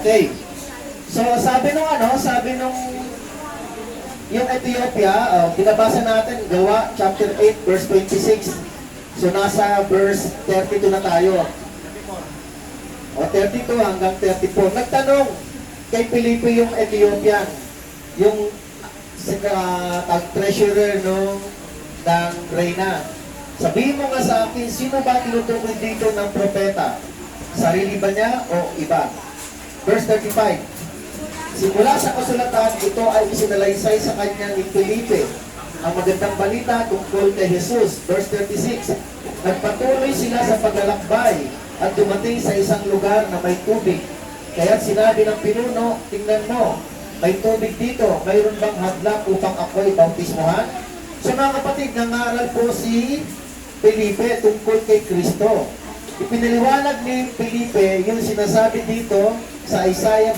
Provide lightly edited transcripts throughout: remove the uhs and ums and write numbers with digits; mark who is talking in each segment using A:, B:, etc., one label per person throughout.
A: Okay. So, sabi nung yung Ethiopia, binabasa natin, Gawa chapter 8, verse 26. So, nasa verse 32 na tayo. O, 32 hanggang 34. Nagtanong kay Felipe yung Ethiopian, yung treasurer ng reyna. Sabihin mo nga sa akin, sino ba tinutukoy dito ng propeta? Sarili ba niya o iba? Verse 35. Simula sa kasulatan, ito ay isinalaysay sa kanya ni Felipe ang magandang balita tungkol kay Jesus. Verse 36. Nagpatuloy sila sa paglalakbay at dumating sa isang lugar na may tubig. Kaya't sinabi ng pinuno, tingnan mo, may tubig dito, mayroon bang hadlang upang ako'y bautismohan? So mga kapatid, nangaral po si Felipe tungkol kay Kristo. Ipinaliwanag ni Felipe yung sinasabi dito sa Isaiah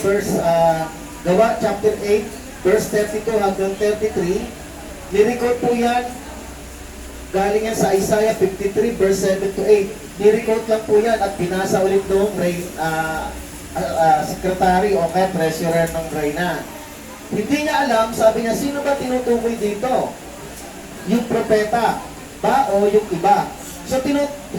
A: Gawa chapter 8, verse 32 hanggang 33. Nirecord po yan, galing yan sa Isaiah 53, verse 7 to 8. Nirecord lang po yan at pinasa ulit noong secretary o kaya treasurer ng reyna. Hindi niya alam, sabi niya, sino ba tinutukoy dito? Yung propeta ba o yung iba? So,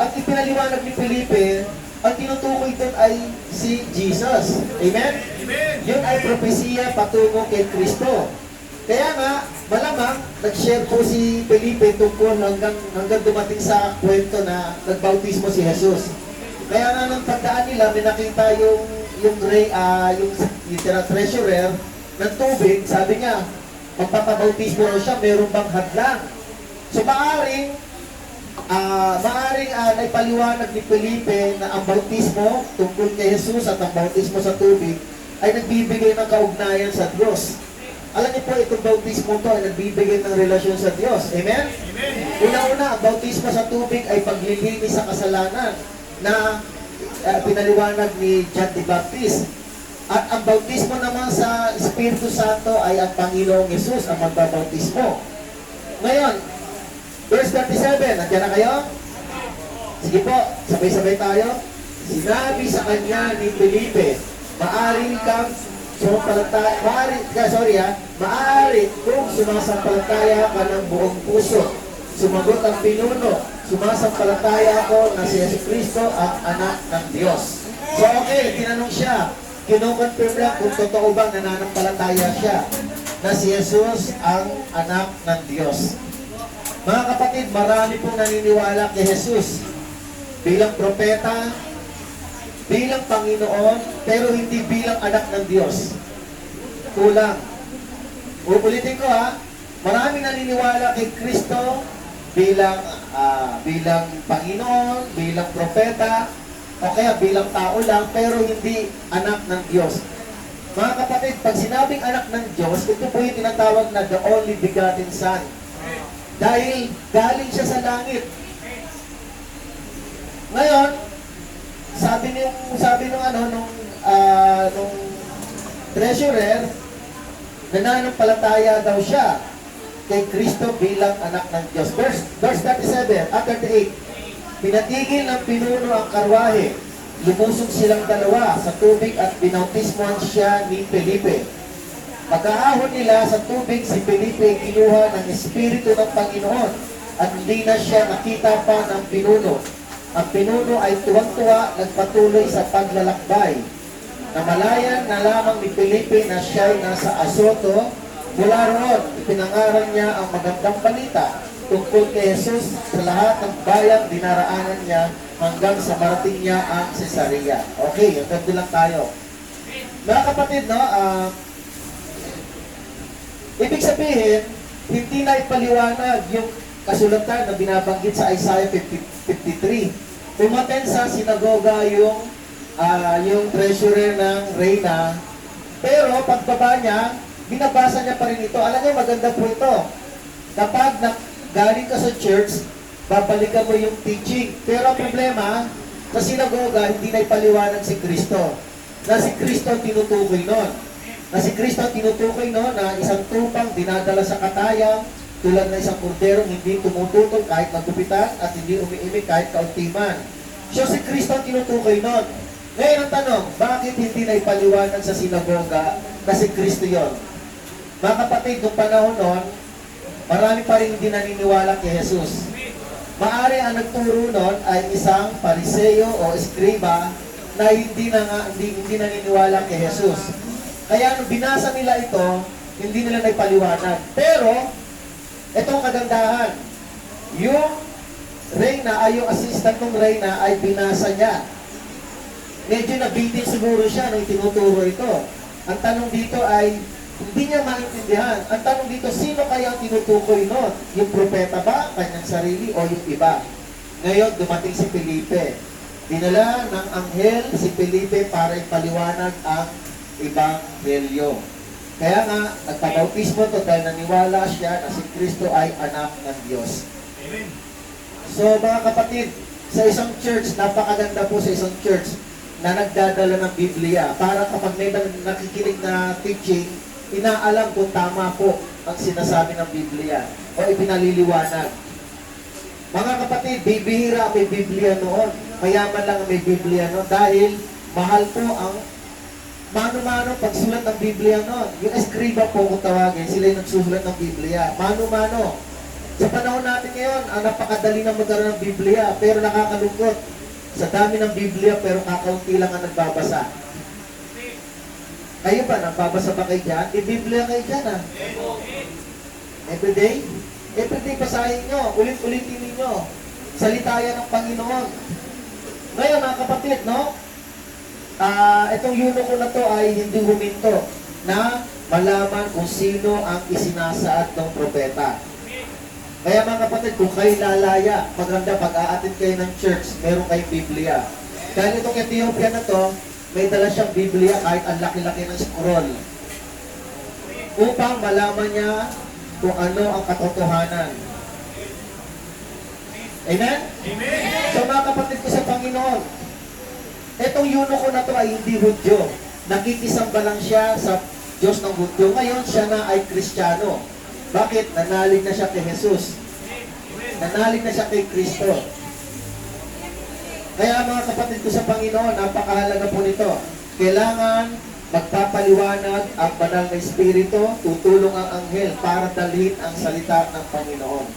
A: ang ipinaliwanag ni Felipe, ang tinutukoy doon ay si Jesus. Amen? Amen? Yun ay propesiya patungo kay Kristo. Kaya nga, malamang, nag-share po si Felipe tungkol hanggang dumating sa kwento na nagbautismo si Jesus. Kaya nga nang pagdaan nila, may nakita yung treasurer ng tubig, sabi niya, magpapabautismo na siya, meron bang hadlang? So maaring naipaliwanag ni Felipe na ang bautismo tungkol kay Jesus at ang bautismo sa tubig ay nagbibigay ng kaugnayan sa Diyos. Alam niyo po, itong bautismo to ay nagbibigay ng relasyon sa Diyos. Amen? Amen. Una-una, ang bautismo sa tubig ay paglilinis sa kasalanan na pinaliwanag ni John the Baptist. At ang bautismo naman sa Espiritu Santo ay ang Panginoong Jesus ang magbabautismo. Ngayon, verse 37, nandiyan na kayo? Sige po, sabay-sabay tayo. Sinabi sa kanya ni Felipe, maaari kung sumasampalataya ka ng buong puso. Sumagot ang pinuno, sumasampalataya ako na si Jesucristo ang anak ng Diyos. So okay, tinanong siya, kinukonfirm lang kung totoo bang nananampalataya siya na si Jesus ang anak ng Diyos. Mga kapatid, marami pong naniniwala kay Jesus bilang propeta, bilang Panginoon, pero hindi bilang anak ng Diyos. Kulang. Uulitin ko marami naniniwala kay Kristo bilang Panginoon, bilang propeta, o kaya bilang tao lang, pero hindi anak ng Diyos. Mga kapatid, pag sinabing anak ng Diyos, ito po yung tinatawag na the only begotten Son. Dahil galing siya sa langit. Ngayon, sabi nung treasurer, nananampalataya daw siya kay Kristo bilang anak ng Diyos. Verse 37 at 38. Pinatigil ng pinuno ang karwahe. Lumusog silang dalawa sa tubig at binautismohan siya ni Felipe. Pagkaahon nila sa tubig, si Felipe kinuha ng Espiritu ng Panginoon at hindi na siya nakita pa ng pinuno. Ang pinuno ay tuwang-tuwa, nagpatuloy sa paglalakbay. Namalayan na lamang ni Felipe na siya ay nasa Azoto. Mula roon, ipinangaral niya ang magandang balita tungkol kay Jesus sa lahat ng bayang dinaraanan niya hanggang sa marating niya ang Cesarea. Okay, hanggang lang tayo. Mga kapatid, ibig sabihin, hindi na ipaliwanag yung kasulatan na binabanggit sa Isaiah 53. Umaten sa sinagoga yung treasurer ng reyna, pero pagbaba niya, binabasa niya pa rin ito. Alam niyo, maganda po ito. Kapag galing ka sa church, babalikan mo yung teaching. Pero ang problema, sa sinagoga, hindi na ipaliwanag si Kristo. Na si Kristo tinutukoy nun. Na si Kristo tinutukoy nun na isang tupang dinadala sa katayang, tulad ng isang korderong hindi tumututol kahit nagupitan at hindi umiimik kahit kauntiman. So si Kristo tinutukoy nun. Ngayon ang tanong, bakit hindi na ipaliwanag sa sinagoga na si Kristo yon? Mga kapatid, nung panahon nun, marami pa rin hindi naniniwala kay Jesus. Maari ang nagturo nun ay isang pariseo o eskriba na hindi naniniwala kay Jesus. Kaya nung binasa nila ito, hindi nila naipaliwanag. Pero, itong kagandahan, yung reyna ay yung assistant ng reyna ay binasa niya. Medyo nabitin siguro siya nung tinuturo ito. Ang tanong dito ay, hindi niya maintindihan. Ang tanong dito, sino kaya ang tinutukoy nun? Yung propeta ba, kanyang sarili, o yung iba? Ngayon, dumating si Felipe. Dinala ng anghel si Felipe para ipaliwanag ang ebanghelyo. Kaya nga, nagpabautismo to dahil naniwala siya na si Kristo ay anak ng Diyos.
B: Amen.
A: So mga kapatid, sa isang church, napakaganda po sa isang church na nagdadala ng Biblia para kapag may nakikinig na teaching, inaalam kung tama po ang sinasabi ng Biblia o ipinaliliwanag. Mga kapatid, bibihira may Biblia noon. Mayaman lang may Biblia noon dahil mahal po ang mano-mano pagsulat ng Biblia noon. Yung eskriba po kung tawagin, sila yung nagsusulat ng Biblia. Mano-mano. Sa panahon natin ngayon, ang napakadali na magkaroon ng Biblia, pero nakakalungkot. Sa dami ng Biblia, pero kakaunti lang ang nagbabasa. Kayo ba, nagbabasa ba kayo dyan? I-Biblia kayo dyan, ha? Everyday? Everyday basahin nyo, ulit-ulitin ninyo. Salita yan ng Panginoon. Ngayon, mga kapatid, no? Itong eunuko na to ay hindi huminto na malaman kung sino ang isinasaad ng propeta. Kaya mga kapatid, kung kayo lalaya, maganda pag-aatin kayo ng church, meron kayong Biblia. Dahil itong Ethiopia na to, may dala siyang Biblia kahit ang laki-laki ng scroll. Upang malaman niya kung ano ang katotohanan. Amen?
B: Amen.
A: So mga kapatid ko sa Panginoon, itong eunuko na to ay hindi Hudyo. Nakikisamba lang siya sa Diyos ng Hudyo. Ngayon, siya na ay Kristiyano. Bakit? Nanalig na siya kay Jesus. Nanalig na siya kay Kristo. Kaya mga kapatid ko sa Panginoon, napakahalaga po nito. Kailangan magpapaliwanag ang banal na Espiritu, tutulong ang anghel para dalhin ang salita ng Panginoon.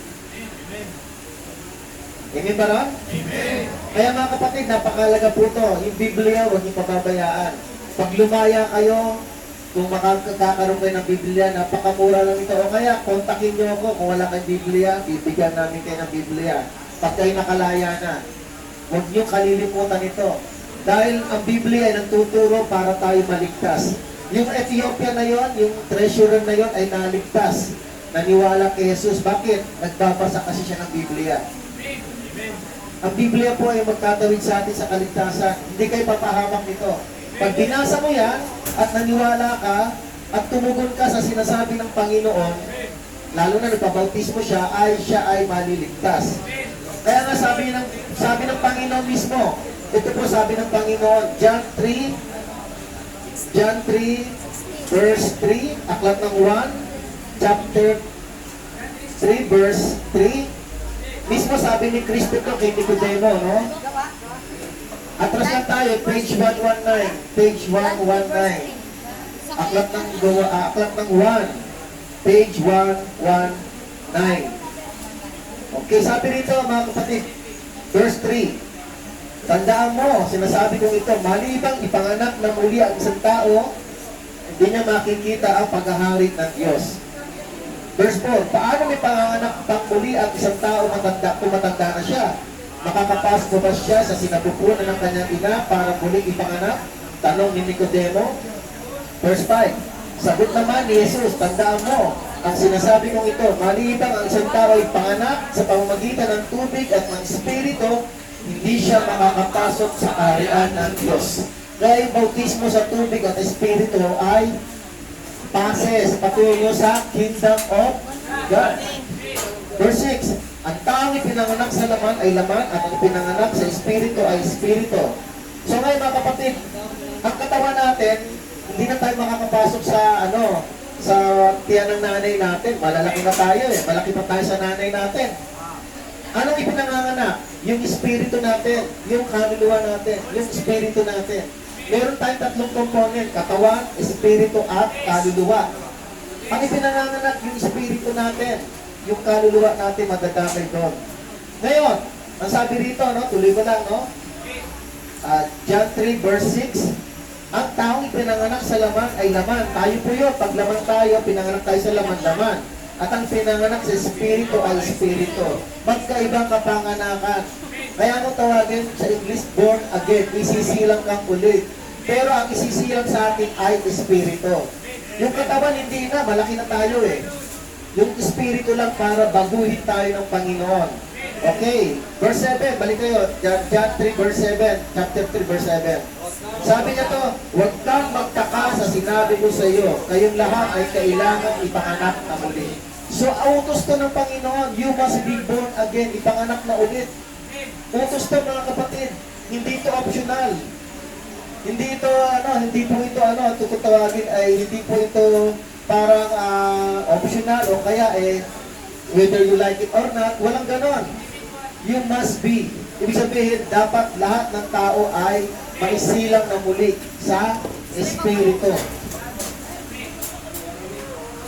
A: Amen ba ron?
B: Amen.
A: Kaya mga kapatid, napakahalaga po ito. Yung Biblia, huwag niyo pababayaan. Pag lumaya kayo, kung makakakaroon kayo ng Biblia, napakamura lang ito. O kaya, kontakin niyo ako kung wala kayong Biblia, bibigyan namin kayo ng Biblia. Pag kayo nakalaya na, huwag niyo kalilimutan ito. Dahil ang Biblia ay nagtuturo para tayo maligtas. Yung Ethiopia na yon, yung treasurer na yon ay naligtas. Naniwala kay Jesus. Bakit? Nagbabasa kasi siya ng Biblia. Ang Biblia po ay magtatawid sa atin sa kaligtasan. Hindi kayo papahamak nito. Pag binasa mo yan, at naniwala ka, at tumugon ka sa sinasabi ng Panginoon, lalo na nagpabautismo siya ay maliligtas. Kaya nga sabi ng Panginoon mismo, ito po sabi ng Panginoon, John 3, verse 3, aklat ng 1, chapter 3, verse 3, mismo sabi ni Kristo to kay Nicodemo, no? Atras lang tayo, page 119. Page 119. Aklat ng 1. Page 119. Okay, sabi rito mga kapatid, verse 3. Tandaan mo, sinasabi kong ito, malibang ipanganak na muli ang isang tao, hindi niya makikita ang paghahari ng Diyos. Verse 4, paano may panganganak pang muli ang isang tao kung matanda na siya? Makakapasok ba siya sa sinapupunan ng kanyang ina para muling ipanganak? Tanong ni Nicodemo. Verse 5, sagot naman ni Jesus, tandaan mo, ang sinasabi kong ito, malibang ang isang tao ay panganak sa pamamagitan ng tubig at ng Espiritu, hindi siya makakapasok sa kaharian ng Diyos. Kaya yung bautismo sa tubig at Espiritu ay passes, patunyo sa kingdom of God. Verse 6, ang taong ipinanganak sa laman ay laman at ang ipinanganak sa Espiritu ay Espiritu. So ngayon mga kapatid, ang katawan natin, hindi na tayo makakapasok sa sa tiyan ng nanay natin. Malalaki na tayo eh. Malaki pa tayo sa nanay natin. Anong ipinanganak? yung espiritu natin, yung kaluluwa natin, yung espiritu natin. Meron tayong tatlong component, katawan, espiritu, at kaluluwa. Ang ipinanganganak yung espiritu natin, yung kaluluwa natin madadamay doon. Ngayon, ang sabi rito, no, tuloy ko lang, no? John 3 verse 6, ang taong ipinanganak sa laman ay laman. Tayo po yun. Pag laman tayo, pinanganak tayo sa laman. At ang pinanganak sa espiritu ay espiritu. Magkaibang kapanganakan. Kaya ano tawagin sa English, born again. Isisilang kang ulit. Pero ang isisilang sa atin ay espiritu. Yung katawan hindi na, malaki na tayo eh. Yung espiritu lang para baguhin tayo ng Panginoon. Okay, verse 7, balik kayo. John 3 verse 7, chapter 3 verse 7. Sabi niya to, huwag kang magtaka sa sinabi ko sa iyo. Kayong lahat ay kailangan ipanganak na muli. So, utos to ng Panginoon, you must be born again, ipanganak na ulit. Utos to mga kapatid, hindi ito optional. Hindi ito, hindi po ito, tutawagin ay hindi po ito parang optional o kaya whether you like it or not, walang ganon. You must be. Ibig sabihin, dapat lahat ng tao ay maisilang na muli sa Espiritu.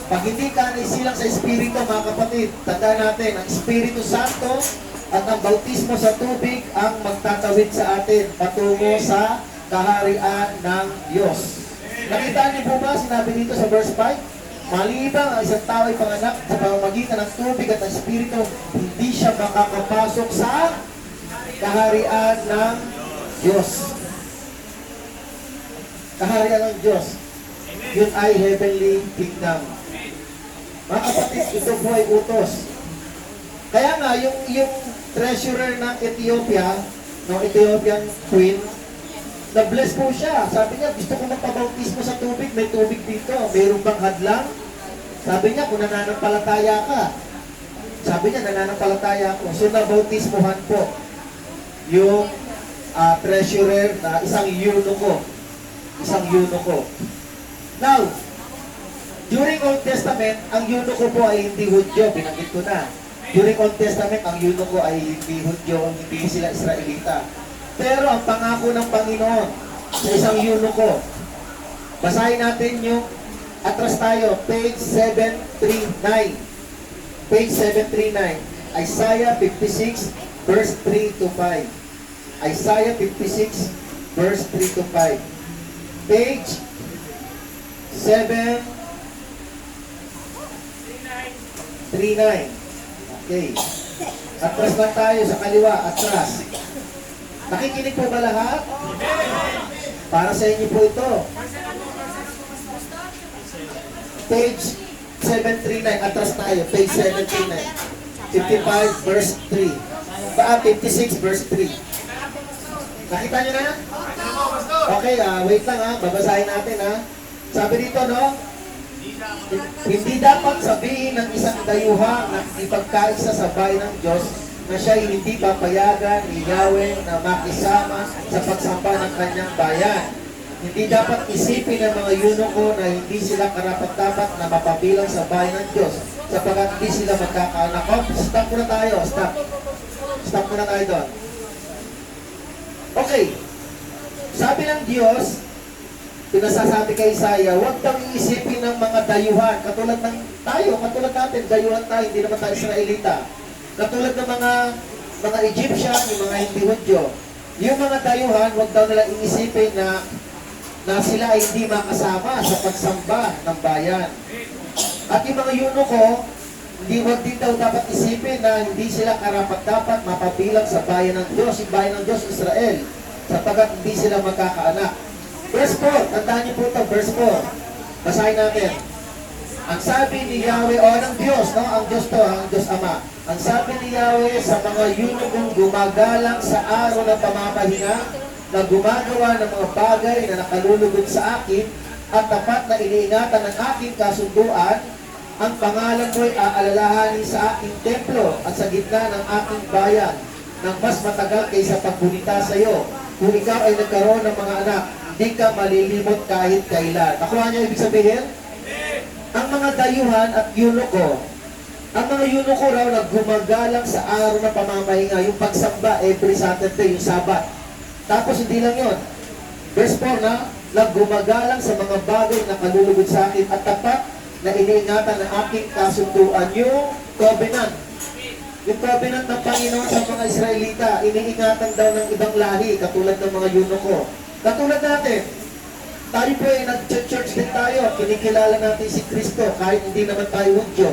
A: Pag hindi ka naisilang sa Espiritu, mga kapatid, tandaan natin, ang Espiritu Santo at ang bautismo sa tubig ang magtatawid sa atin patungo sa kaharian ng Diyos. Nakita niyo po ba, sinabi dito sa verse 5? Malibang ang isang tao ay panganak sa pamamagitan ng tubig at ng Espiritu, hindi siya makakapasok sa kaharian ng Diyos. Kaharian ng Diyos. Yun ay heavenly kingdom. Mga kapatid, ito po ay utos. Kaya nga, yung treasurer ng Ethiopia, ng Ethiopian queen, na-bless po siya. Sabi niya, gusto ko magpabautismo sa tubig. May tubig dito. Mayroon bang hadlang? Sabi niya, kung nananampalataya ka. Sabi niya, nananampalataya ako. So, nabautismohan po yung treasurer na isang eunuko. Isang eunuko. Now, during Old Testament, ang eunuko po ay hindi Hudyo. Binanggit ko na. During Old Testament, ang eunuko ay hindi Hudyo, hindi sila Israelita. Pero ang pangako ng Panginoon sa isang eunuko, basahin natin yung atras tayo, page 739. Page 739. Isaiah 56, verse 3 to 5. Isaiah 56, verse 3 to 5. Page 739. Okay. Atras lang tayo sa kaliwa, atras. Nakikinig po ba lahat? Para sa inyo po ito. Page 739, atras tayo. Page 739. 55 verse 3. 56 verse 3. Nakita nyo na? Okay, wait lang babasahin natin Sabi dito, no? Hindi dapat sabihin ng isang dayuhang na ipagkaisa sa bayan ng Diyos na siya hindi papayagan ni Yahweh na makisama sa pagsamba ng kanyang bayan. Hindi dapat isipin ng mga eunuko na hindi sila karapat-dapat na mapabilang sa bayan ng Diyos sapagkat hindi sila magkakaanak. Stop muna tayo, stop. Stop muna tayo doon. Okay. Sabi ng Diyos, pinasasabi kay Isaiah, huwag kang iisipin ng mga dayuhan. Katulad ng tayo, katulad natin, dayuhan tayo, hindi naman tayo Israelita. Katulad ng mga Egyptian, yung mga hindi Hudyo. Yung mga dayuhan, huwag daw nila iisipin na sila ay hindi makasama sa pagsamba ng bayan. At yung mga eunuko, huwag din daw dapat isipin na hindi sila karapat-dapat mapabilang sa bayan ng Diyos, yung bayan ng Diyos, Israel, sapagkat hindi sila magkakaanak. Verse 4, tandaan niyo po ito, verse 4. Basahin natin. Ang sabi ni Yahweh, ng Diyos, no? Ang Diyos to, ang Diyos Ama. Ang sabi ni Yahweh sa mga yunukong gumagalang sa araw ng pamapahinga, na gumagawa ng mga bagay na nakalulugod sa akin, at tapat na iniingatan ng aking kasunduan, ang pangalan mo'y aalalahanin sa aking templo at sa gitna ng aking bayan, ng mas matagal kaysa pagbunita sa iyo. Kung ikaw ay nagkaroon ng mga anak, hindi ka malilimot kahit kailan. Nakuha niyo ibig sabihin? Ang mga dayuhan at eunuko, Ang mga eunuko raw naggumagalang sa araw na pamamahinga, yung pagsamba every Saturday, yung Sabat. Tapos hindi lang yon. Verse 4 na, naggumagalang sa mga bagay na kalulugod sa akin at tapat na iniingatan ng aking kasunduan, yung covenant. Yung covenant ng Panginoon sa mga Israelita, iniingatan daw ng ibang lahi, katulad ng mga eunuko. Katulad natin, tayo po ay nag-church din tayo, kinikilala natin si Kristo, kahit hindi naman tayo Hudyo.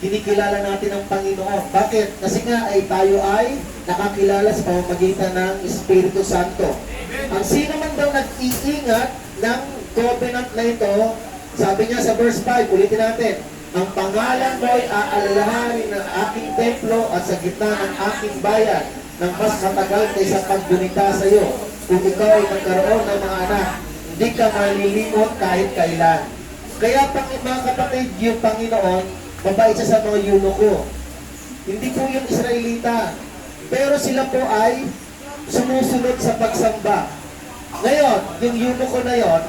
A: Kinikilala natin ang Panginoon. Bakit? Kasi nga ay tayo ay nakakilala sa pamamagitan ng Espiritu Santo. Ang sino man daw nag-iingat ng covenant na ito, sabi niya sa verse 5, ulitin natin, ang pangalan mo ay aalalahanin ng aking templo at sa gitna ng aking bayan ng mas matagal kaysa paggunita sa iyo. Kung ikaw ay magkaroon ng mga anak, hindi ka malilimot kahit kailan. Kaya mga kapatid, yung Panginoon, mabait siya sa mga eunuko. Hindi po yung Israelita. Pero sila po ay sumusunod sa pagsamba. Ngayon, yung eunuko na yon,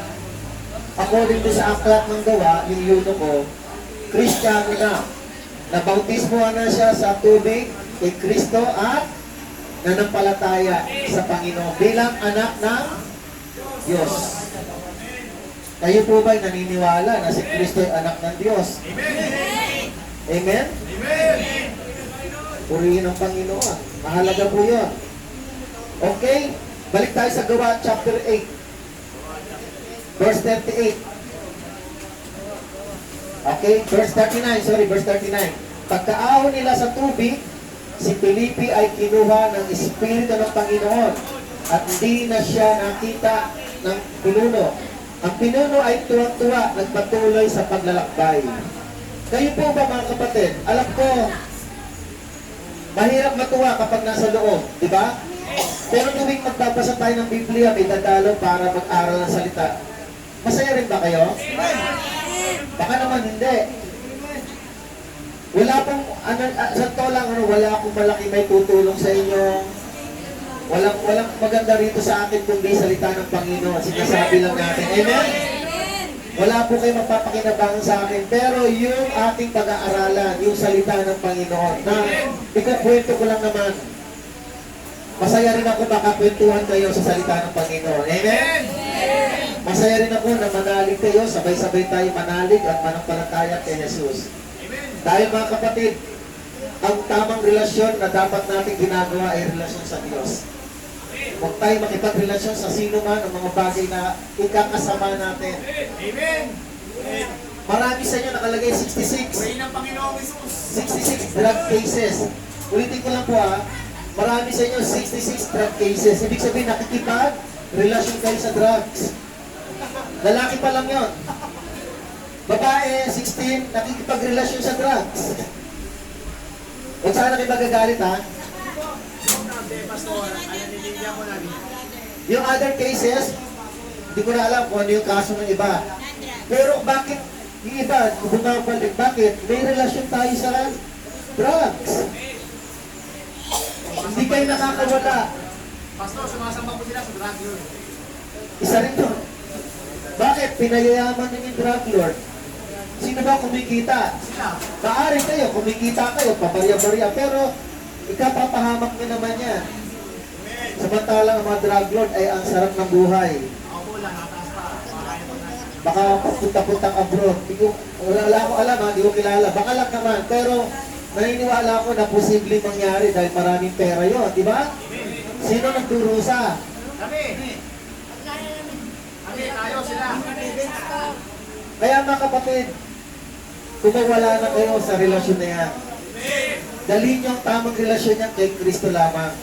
A: according to sa aklat ng gawa, yung eunuko, Kristiyano na. Nabautismohan na siya sa tubig kay Kristo at nanampalataya sa Panginoon bilang anak ng Diyos. Kayo po ba'y naniniwala na si Kristo ay anak ng Diyos? Amen? Amen? Amen! Purihin ang Panginoon. Mahalaga po yun. Okay? Balik tayo sa Gawa chapter 8. Verse 38. Okay? Verse 39. Pagkaahon nila sa tubig, si Felipe ay kinuha ng Espiritu ng Panginoon at hindi na siya nakita ng pinuno. Ang pinuno ay tuwang-tuwa, nagpatuloy sa paglalakbay. Kayo po ba mga kapatid? Alam ko, mahirap matuwa kapag nasa loob, di ba? Pero tuwing magbabasa tayo ng Biblia, may dadalo para mag-aral ng salita. Masaya rin ba kayo? Baka naman hindi. Wala pong, sa to lang, wala akong malaki may tutulong sa inyo. Walang maganda rito sa akin kundi salita ng Panginoon. Sinasabi lang natin. Amen? Wala po kayo magpapakinabangan sa akin. Pero yung ating pag-aaralan, yung salita ng Panginoon, na ikukwento ko lang naman. Masaya rin ako makakwentuhan kayo sa salita ng Panginoon. Amen? Masaya rin ako na manalig kayo, sabay-sabay tayo manalig at manampalataya kay Jesus. Dahil mga kapatid, ang tamang relasyon na dapat natin ginagawa ay relasyon sa Diyos. Huwag tayo makipagrelasyon sa sino man ang mga bagay na ikakasama natin. Amen! Marami sa inyo nakalagay 66.
B: Pray ng Panginoong Jesus.
A: 66 drug cases. Ulitin ko lang po marami sa inyo 66 drug cases. Ibig sabihin nakikipag-relasyon kayo sa drugs. Lalaki pa lang yon. Babae, 16, nakikipagrelasyon sa drugs. Huwag sana kayo magagalit Yung other cases, hindi ko na alam kung ano yung kaso ng iba. Pero bakit yung iba, bumabalik, bakit? May relasyon tayo sa drugs. Hindi kayo nakakawala.
B: Pastor, sumasamba po sila sa drug lord.
A: Isa rin to. Bakit? Pinayayaman nyo yung drug lord. Sino ba kumikita?
B: Sila.
A: Maari kayo, kumikita kayo, pabarya-barya, pero ikapapahamak nyo naman yan. Samantalang ang mga drug lord ay ang sarap ng buhay.
B: Ako po lang, nataas pa.
A: Baka papunta-puntang abroad. Wala akong alam di ko kilala. Baka lang naman, pero naniniwala ako na posibleng mangyari dahil maraming pera yun, di ba? Sino nagdurusa?
B: Kami. Kami, tayo sila.
A: Kaya mga kapatid, kung wala na kayo sa relasyon na yan, dalhin niyo ang tamang relasyon niya kay Kristo lamang.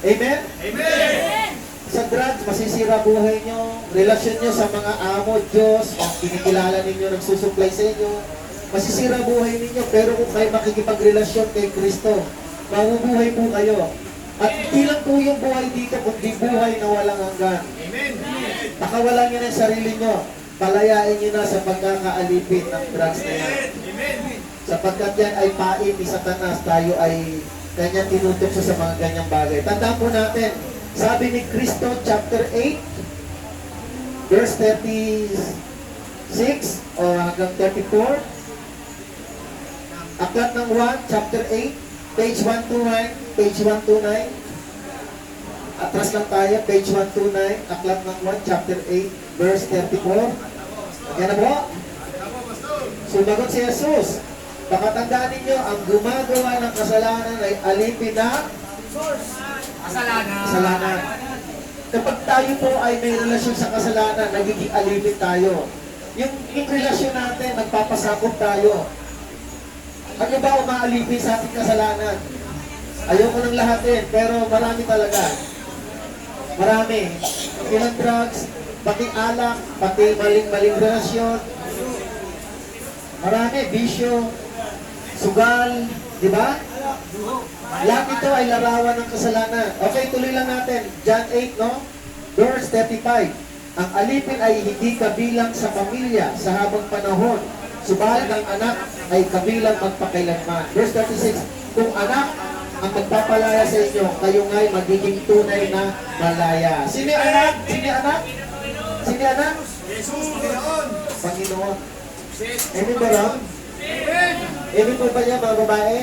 A: Amen?
B: Amen!
A: Sa drugs, masisira buhay niyo, relasyon niyo sa mga amo, Diyos, ang kinikilala ninyo, nagsusupply sa inyo, masisira buhay ninyo, pero kung kayo makikipagrelasyon kay Kristo, mabubuhay po kayo. At hindi lang po yung buhay dito, kundi buhay na walang hanggan.
B: Amen!
A: Pakawalan niyo na yung sarili niyo, palayain niyo na sa pagkakaalipin ng drugs na yan.
B: Amen!
A: Sapagkat yan ay pain ni Satanas, tayo ay kanyang tinutukso sa mga ganyang bagay. Tandaan po natin, sabi ni Kristo, chapter 8, verse 36 o hanggang 34, Aklat ng 1, chapter 8, page 129, page 129. Atras lang tayo, page 129, aklat ng 1, chapter 8, verse 34. Yan na po. Sumagot si Jesus. Baka tandaan ninyo, ang gumagawa ng kasalanan ay alipin na kasalanan. Kapag tayo po ay may relasyon sa kasalanan, nagiging alipin tayo. Yung relasyon natin, nagpapasakop tayo. Ano ba umaalipin sa ating kasalanan? Ayoko ng lahatin, pero marami talaga. Marami. Ilang drugs, pati alak, pati maling-maling relasyon. Marami, bisyo, sugal, di ba? Lahat ito ay larawan ng kasalanan. Okay, tuloy lang natin. John 8, no? Verse 35. Ang alipin ay hindi kabilang sa pamilya sa habang panahon. Subalit ang anak ay kabilang magpakailanman. Verse 36. Kung anak ang magpapalaya sa inyo, kayo nga'y magiging tunay na malaya. Sino yung anak? Sino yung anak? Sino yung anak?
B: Jesus, Panginoon.
A: Panginoon.
B: Jesus,
A: Amen ba ron?
B: Amen.
A: Amen po ba niya, mga babae?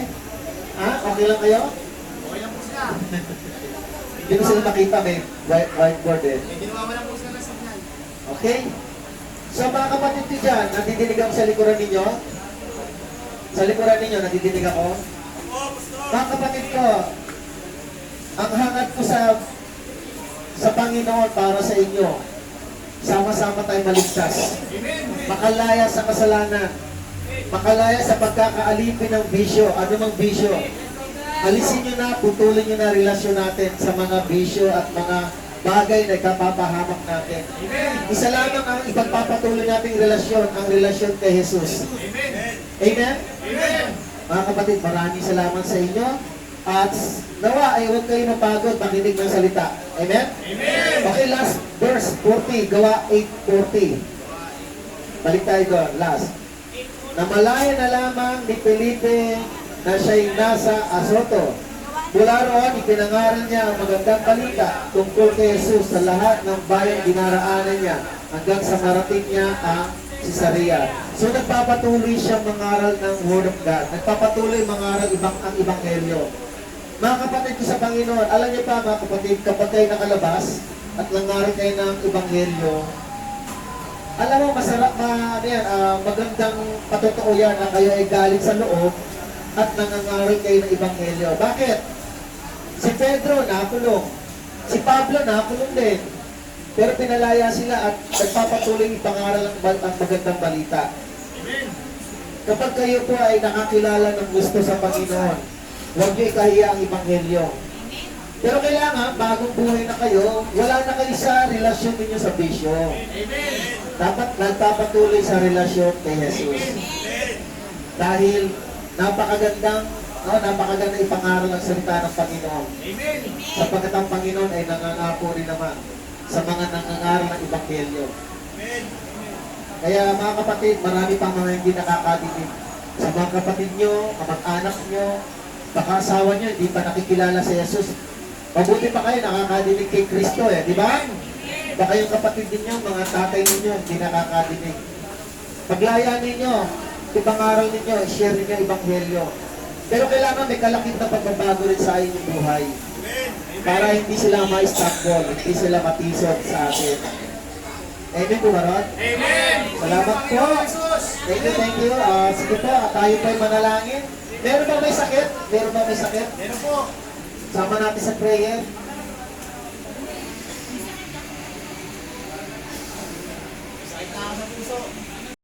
A: Ha? Okay lang kayo?
B: Okay lang po sila.
A: Hindi ko sila makita, may whiteboard eh.
B: Ginawa lang po sila ng signal.
A: Okay? So mga kapatid ko dyan, nadidinig ako sa likuran ninyo? Sa likuran ninyo, nadidinig ako? Mga kapatid ko, ang hangat ko sa Panginoon para sa inyo, sama-sama tayo maligtas. Makalaya sa kasalanan. Makalaya sa pagkakaalipin ng bisyo. Ano mang bisyo? Alisin nyo na, putulin nyo na relasyon natin sa mga bisyo at mga bagay na ikapapahamak natin. Isa lamang ang ipagpapatuloy nating relasyon, ang relasyon kay Jesus. Amen?
B: Amen.
A: Mga kapatid, maraming salamat sa inyo. At nawa ay huwag kayo mapagod makinig ng salita. Amen?
B: Amen.
A: Okay, last verse 40, Gawa 8:40. Balik tayo doon, last. Namalaya na lamang ni Felipe na siya'y nasa Azoto. Mula roon, ipinangaral niya ang magandang balita tungkol kay Jesus sa lahat ng bayang dinaraanan niya hanggang sa marating niya ang Cesarea. So nagpapatuloy siyang mangaral ng Word of God. Nagpapatuloy mangaral ang Ebanghelyo. Mga kapatid ko sa Panginoon, alam niyo pa mga kapatid, kapag kayo nakalabas at nangaral kayo ng Ebanghelyo, alam mo, masarap magandang patotoo yan na kayo ay galing sa loob at nangangaral kayo ng Ebanghelyo. Bakit? Si Pedro nakulong. Si Pablo nakulong din. Pero pinalaya sila at nagpapatuloy ipangaral ang magandang balita. Kapag kayo po ay nakakilala ng gusto sa Panginoon, huwag niyo ikahiya ang Ebanghelyo. Pero kailangan, bagong buhay na kayo, wala na kayo sa relasyon ninyo sa bisyo. Dapat nagpapatuloy sa relasyon kay Jesus. Dahil napakagandang ipangaral ang salita ng Panginoon. Sapagkat ang Panginoon ay nangangako rin naman sa mga nangangaral ng Ebanghelyo. Kaya mga kapatid, marami pang mga hindi nakakadinig. Sa mga kapatid nyo, kamag-anak nyo, baka asawa nyo, hindi pa nakikilala sa Jesus. Mabuti pa kayo, nakakadinig kay Kristo di ba? Baka yung kapatid ninyo, mga tatay ninyo, hindi nakakadinig. Paglaya ninyo, ipangaral ninyo, share ninyo Ebanghelyo. Pero kailangan may kalakit na pagbabago rin sa inyong buhay. Para hindi sila ma-stumble, hindi sila matisod sa atin. Amen po ba, Rod?
B: Amen.
A: Salamat po. Thank you. Sige po, tayo po'y manalangin. Meron ba may sakit? Meron ba may sakit?
B: Meron po.
A: Sama natin sa prayer.
B: Sakit na ako sa puso.